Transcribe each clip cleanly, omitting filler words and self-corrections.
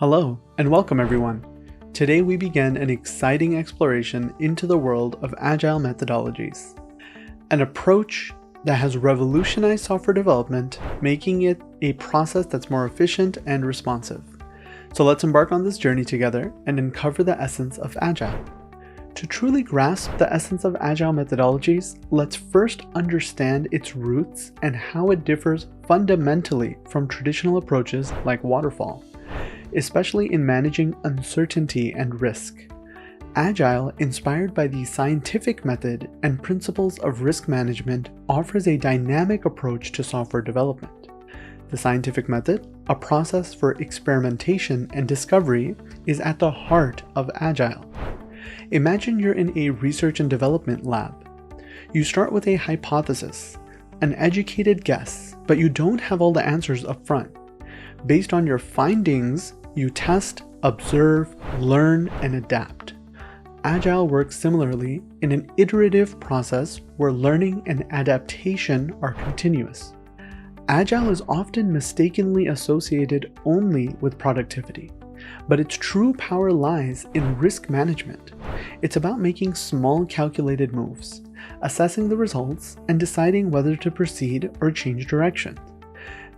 Hello, and welcome everyone. Today we begin an exciting exploration into the world of Agile methodologies, an approach that has revolutionized software development, making it a process that's more efficient and responsive. So let's embark on this journey together and uncover the essence of Agile. To truly grasp the essence of Agile methodologies, let's first understand its roots and how it differs fundamentally from traditional approaches like Waterfall, especially in managing uncertainty and risk. Agile, inspired by the scientific method and principles of risk management, offers a dynamic approach to software development. The scientific method, a process for experimentation and discovery, is at the heart of Agile. Imagine you're in a research and development lab. You start with a hypothesis, an educated guess, but you don't have all the answers up front. Based on your findings, you test, observe, learn, and adapt. Agile works similarly in an iterative process where learning and adaptation are continuous. Agile is often mistakenly associated only with productivity, but its true power lies in risk management. It's about making small calculated moves, assessing the results, and deciding whether to proceed or change direction.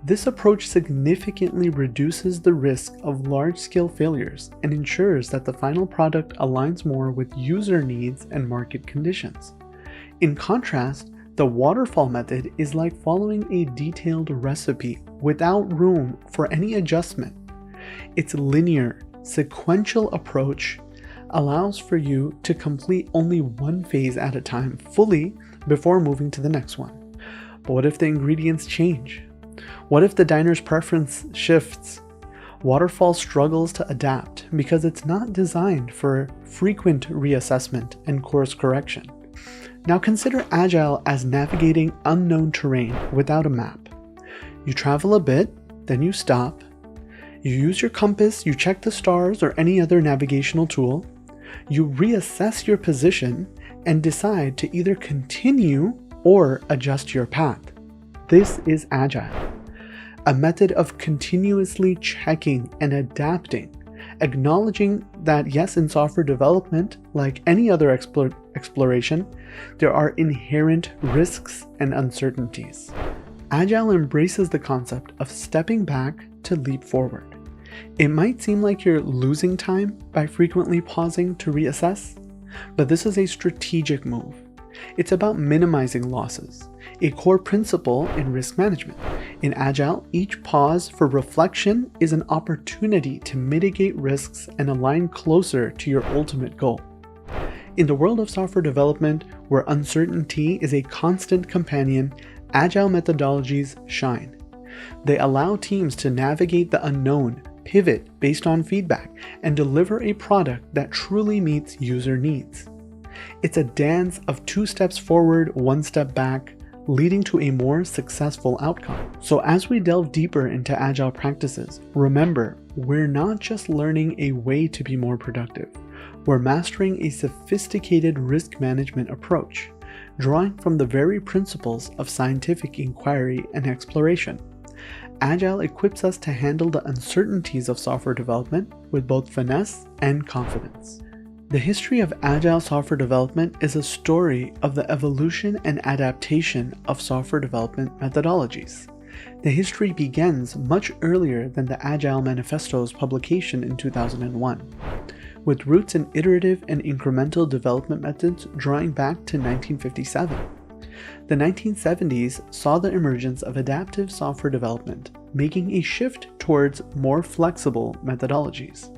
This approach significantly reduces the risk of large-scale failures and ensures that the final product aligns more with user needs and market conditions. In contrast, the waterfall method is like following a detailed recipe without room for any adjustment. Its linear, sequential approach allows for you to complete only one phase at a time fully before moving to the next one. But what if the ingredients change? What if the diner's preference shifts? Waterfall struggles to adapt because it's not designed for frequent reassessment and course correction. Now consider Agile as navigating unknown terrain without a map. You travel a bit, then you stop. You use your compass, you check the stars or any other navigational tool. You reassess your position and decide to either continue or adjust your path. This is Agile, a method of continuously checking and adapting, acknowledging that yes, in software development, like any other exploration, there are inherent risks and uncertainties. Agile embraces the concept of stepping back to leap forward. It might seem like you're losing time by frequently pausing to reassess, but this is a strategic move. It's about minimizing losses, a core principle in risk management. In Agile, each pause for reflection is an opportunity to mitigate risks and align closer to your ultimate goal. In the world of software development, where uncertainty is a constant companion, Agile methodologies shine. They allow teams to navigate the unknown, pivot based on feedback, and deliver a product that truly meets user needs. It's a dance of 2 steps forward, 1 step back, leading to a more successful outcome. So as we delve deeper into Agile practices, remember, we're not just learning a way to be more productive. We're mastering a sophisticated risk management approach, drawing from the very principles of scientific inquiry and exploration. Agile equips us to handle the uncertainties of software development with both finesse and confidence. The history of Agile software development is a story of the evolution and adaptation of software development methodologies. The history begins much earlier than the Agile Manifesto's publication in 2001, with roots in iterative and incremental development methods drawing back to 1957. The 1970s saw the emergence of adaptive software development, making a shift towards more flexible methodologies.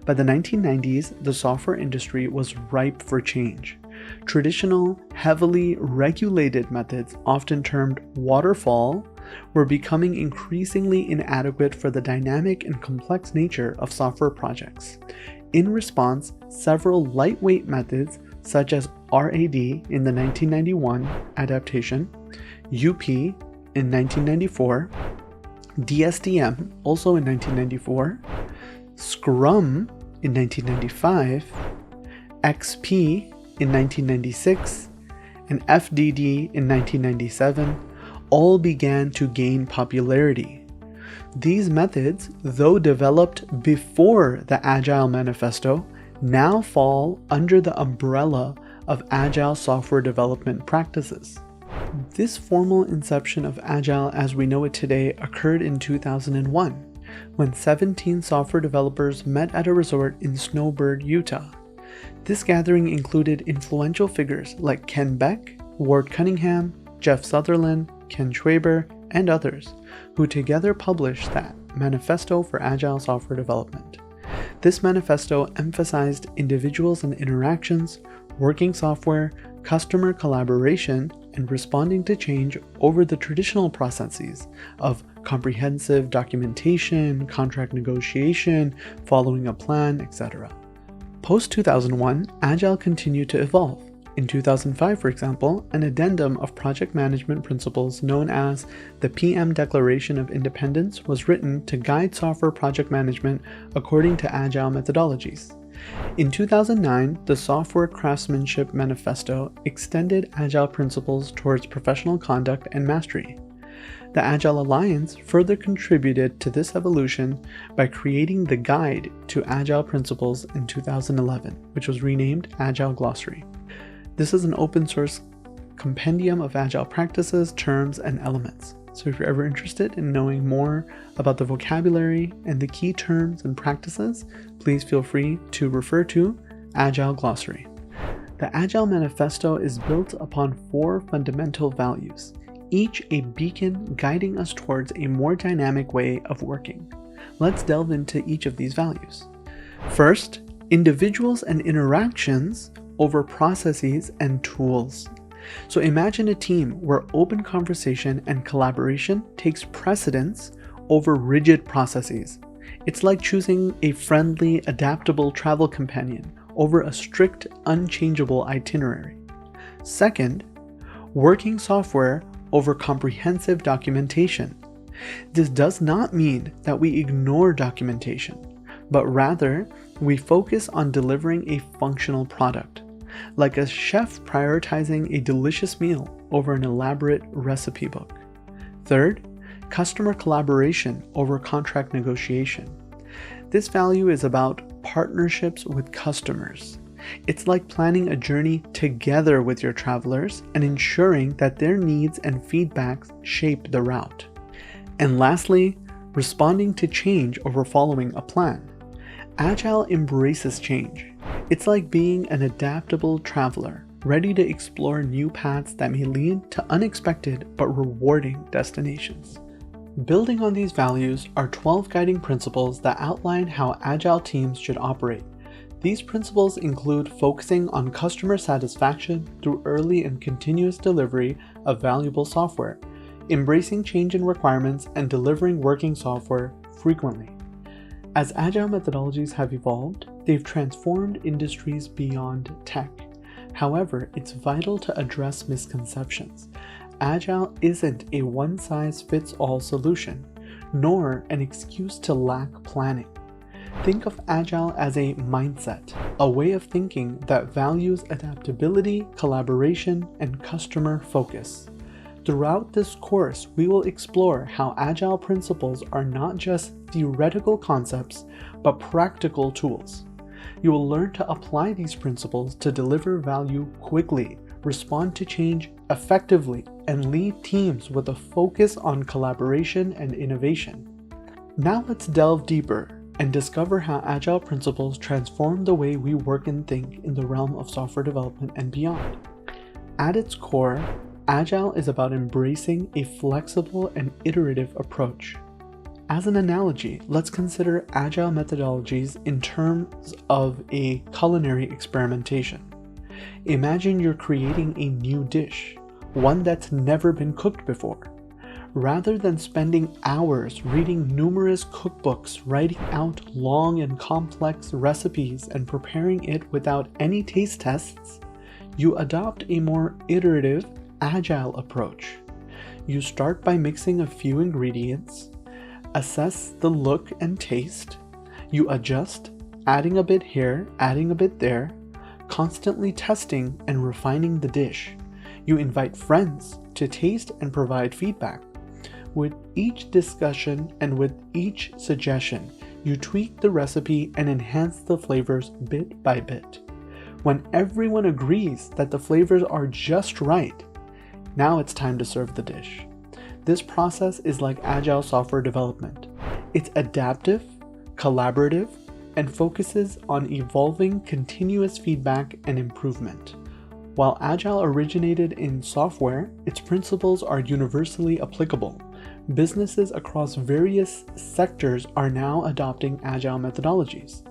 By the 1990s, the software industry was ripe for change. Traditional, heavily regulated methods, often termed waterfall, were becoming increasingly inadequate for the dynamic and complex nature of software projects. In response, several lightweight methods such as RAD in the 1991 adaptation, UP in 1994, DSDM also in 1994, Scrum in 1995, XP in 1996, and FDD in 1997 all began to gain popularity. These methods, though developed before the Agile Manifesto, now fall under the umbrella of Agile software development practices. This formal inception of Agile as we know it today occurred in 2001, when 17 software developers met at a resort in Snowbird, Utah. This gathering included influential figures like Ken Beck, Ward Cunningham, Jeff Sutherland, Ken Schwaber, and others, who together published that Manifesto for Agile Software Development. This manifesto emphasized individuals and interactions, working software, customer collaboration, and responding to change over the traditional processes of comprehensive documentation, contract negotiation, following a plan, etc. Post-2001, Agile continued to evolve. In 2005, for example, an addendum of project management principles known as the PM Declaration of Independence was written to guide software project management according to Agile methodologies. In 2009, the Software Craftsmanship Manifesto extended Agile principles towards professional conduct and mastery. The Agile Alliance further contributed to this evolution by creating the Guide to Agile Principles in 2011, which was renamed Agile Glossary. This is an open source compendium of Agile practices, terms, and elements. So if you're ever interested in knowing more about the vocabulary and the key terms and practices, please feel free to refer to Agile Glossary. The Agile Manifesto is built upon 4 fundamental values, each a beacon guiding us towards a more dynamic way of working. Let's delve into each of these values. First, individuals and interactions over processes and tools. So imagine a team where open conversation and collaboration takes precedence over rigid processes. It's like choosing a friendly, adaptable travel companion over a strict, unchangeable itinerary. Second, working software over comprehensive documentation. This does not mean that we ignore documentation, but rather we focus on delivering a functional product, like a chef prioritizing a delicious meal over an elaborate recipe book. Third, customer collaboration over contract negotiation. This value is about partnerships with customers. It's like planning a journey together with your travelers and ensuring that their needs and feedback shape the route. And lastly, responding to change over following a plan. Agile embraces change. It's like being an adaptable traveler, ready to explore new paths that may lead to unexpected but rewarding destinations. Building on these values are 12 guiding principles that outline how Agile teams should operate. These principles include focusing on customer satisfaction through early and continuous delivery of valuable software, embracing change in requirements, and delivering working software frequently. As Agile methodologies have evolved, they've transformed industries beyond tech. However, it's vital to address misconceptions. Agile isn't a one-size-fits-all solution, nor an excuse to lack planning. Think of Agile as a mindset, a way of thinking that values adaptability, collaboration, and customer focus. Throughout this course, we will explore how Agile principles are not just theoretical concepts, but practical tools. You will learn to apply these principles to deliver value quickly, respond to change effectively, and lead teams with a focus on collaboration and innovation. Now let's delve deeper and discover how Agile principles transform the way we work and think in the realm of software development and beyond. At its core, Agile is about embracing a flexible and iterative approach. As an analogy, let's consider Agile methodologies in terms of a culinary experimentation. Imagine you're creating a new dish, one that's never been cooked before. Rather than spending hours reading numerous cookbooks, writing out long and complex recipes, and preparing it without any taste tests, you adopt a more iterative, agile approach. You start by mixing a few ingredients, assess the look and taste, you adjust, adding a bit here, adding a bit there, constantly testing and refining the dish. You invite friends to taste and provide feedback. With each discussion and with each suggestion, you tweak the recipe and enhance the flavors bit by bit. When everyone agrees that the flavors are just right, now it's time to serve the dish. This process is like agile software development. It's adaptive, collaborative, and focuses on evolving continuous feedback and improvement. While Agile originated in software, its principles are universally applicable. Businesses across various sectors are now adopting Agile methodologies.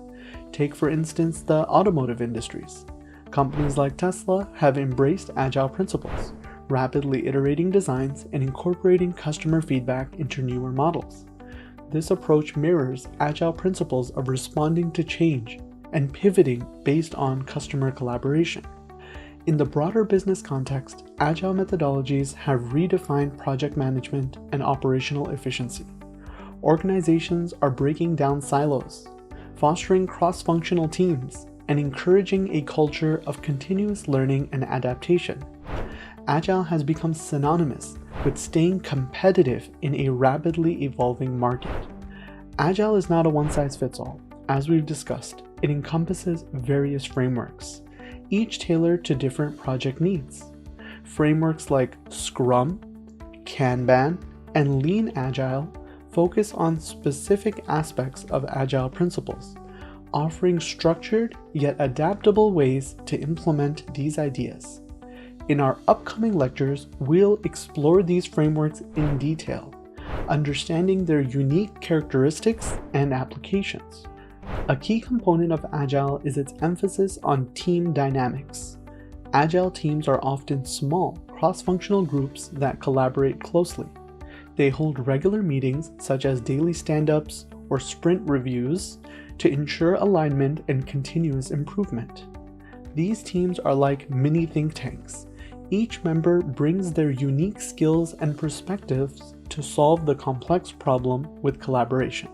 Take, for instance, the automotive industries. Companies like Tesla have embraced Agile principles, rapidly iterating designs and incorporating customer feedback into newer models. This approach mirrors Agile principles of responding to change and pivoting based on customer collaboration. In the broader business context, Agile methodologies have redefined project management and operational efficiency. Organizations are breaking down silos, fostering cross-functional teams, and encouraging a culture of continuous learning and adaptation. Agile has become synonymous with staying competitive in a rapidly evolving market. Agile is not a one-size-fits-all. As we've discussed, it encompasses various frameworks, each tailored to different project needs. Frameworks like Scrum, Kanban, and Lean Agile focus on specific aspects of Agile principles, offering structured yet adaptable ways to implement these ideas. In our upcoming lectures, we'll explore these frameworks in detail, understanding their unique characteristics and applications. A key component of Agile is its emphasis on team dynamics. Agile teams are often small, cross-functional groups that collaborate closely. They hold regular meetings such as daily stand-ups or sprint reviews to ensure alignment and continuous improvement. These teams are like mini think tanks. Each member brings their unique skills and perspectives to solve the complex problem with collaboration.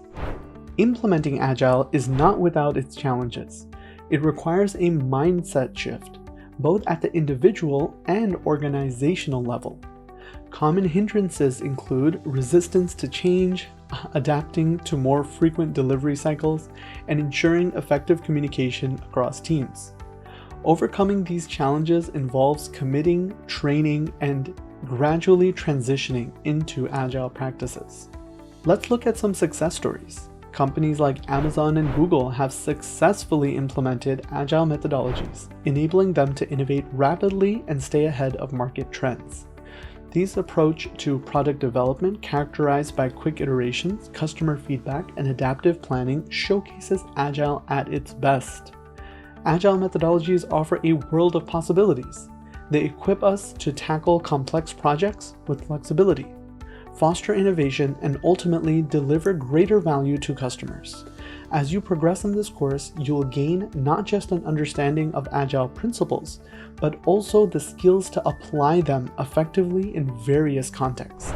Implementing Agile is not without its challenges. It requires a mindset shift, both at the individual and organizational level. Common hindrances include resistance to change, adapting to more frequent delivery cycles, and ensuring effective communication across teams. Overcoming these challenges involves committing, training, and gradually transitioning into Agile practices. Let's look at some success stories. Companies like Amazon and Google have successfully implemented Agile methodologies, enabling them to innovate rapidly and stay ahead of market trends. These approach to product development, characterized by quick iterations, customer feedback, and adaptive planning, showcases Agile at its best. Agile methodologies offer a world of possibilities. They equip us to tackle complex projects with flexibility, foster innovation, and ultimately deliver greater value to customers. As you progress in this course, you will gain not just an understanding of Agile principles, but also the skills to apply them effectively in various contexts.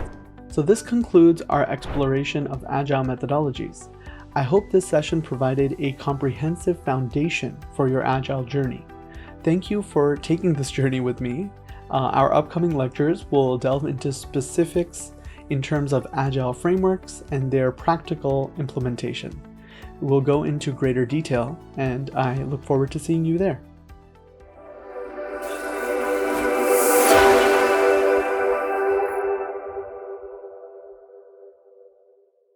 So this concludes our exploration of Agile methodologies. I hope this session provided a comprehensive foundation for your Agile journey. Thank you for taking this journey with me. Our upcoming lectures will delve into specifics in terms of Agile frameworks and their practical implementation. We'll go into greater detail, and I look forward to seeing you there.